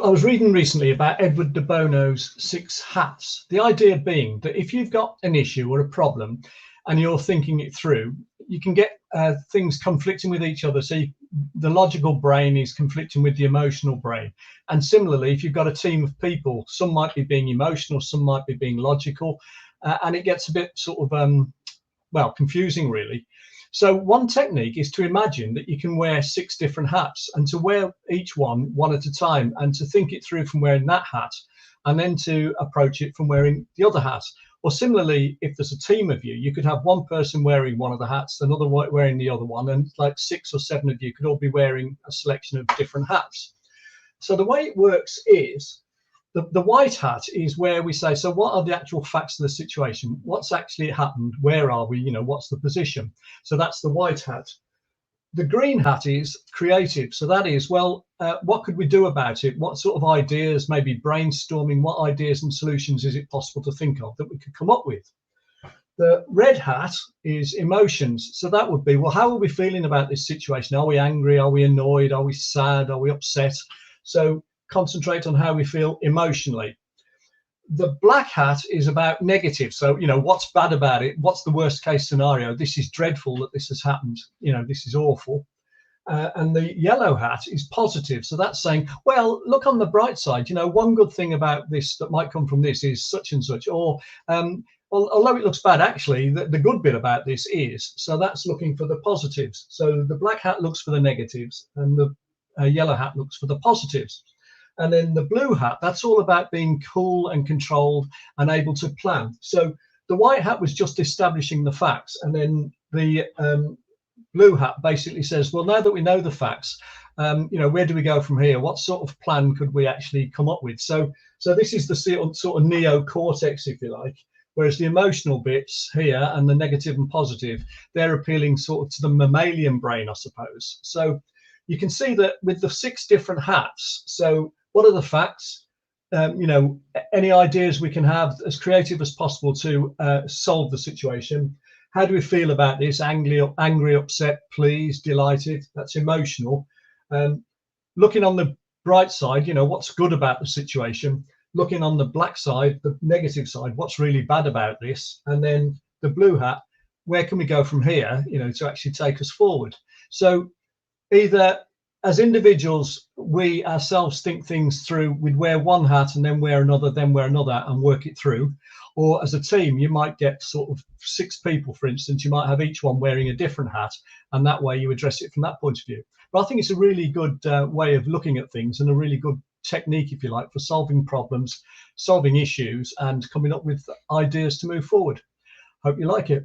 I was reading recently about Edward de Bono's 6 hats. The idea being that if you've got an issue or a problem and you're thinking it through, you can get things conflicting with each other. So the logical brain is conflicting with the emotional brain. And similarly, if you've got a team of people, some might be being emotional, some might be being logical, and it gets a bit sort of, well, confusing really. So one technique is to imagine that you can wear 6 different hats and to wear each one at a time and to think it through from wearing that hat and then to approach it from wearing the other hat. Or similarly, if there's a team of you, you could have one person wearing one of the hats, another wearing the other one, and like 6 or 7 of you could all be wearing a selection of different hats. So the way it works is the white hat is where we say, so what are the actual facts of the situation? What's actually happened? Where are we? What's the position? So that's the white hat. The green hat is creative. So that is, well, what could we do about it? What sort of ideas, maybe brainstorming, what ideas and solutions is it possible to think of that we could come up with? The red hat is emotions. So that would be, well, how are we feeling about this situation? Are we angry? Are we annoyed? Are we sad? Are we upset? So concentrate on how we feel emotionally. The black hat is about negative. So, what's bad about it? What's the worst case scenario? This is dreadful that this has happened. This is awful. And the yellow hat is positive. So that's saying, well, look on the bright side. One good thing about this that might come from this is such and such. Or, although it looks bad, actually, the good bit about this is, so that's looking for the positives. So the black hat looks for the negatives and the yellow hat looks for the positives. And then the blue hat, that's all about being cool and controlled and able to plan. So the white hat was just establishing the facts. And then the blue hat basically says, well, now that we know the facts, where do we go from here? What sort of plan could we actually come up with? So this is the sort of neocortex, if you like, whereas the emotional bits here and the negative and positive, they're appealing sort of to the mammalian brain, I suppose. So you can see that with the 6 different hats. So what are the facts? Any ideas we can have as creative as possible to solve the situation. How do we feel about this? Angry, upset, pleased, delighted. That's emotional. Looking on the bright side, what's good about the situation. Looking on the black side, the negative side, what's really bad about this? And then the blue hat, where can we go from here, to actually take us forward? So either as individuals, we ourselves think things through. We'd wear one hat and then wear another and work it through. Or as a team, you might get sort of 6 people, for instance, you might have each one wearing a different hat, and that way you address it from that point of view. But I think it's a really good way of looking at things and a really good technique, if you like, for solving problems, solving issues, and coming up with ideas to move forward. Hope you like it.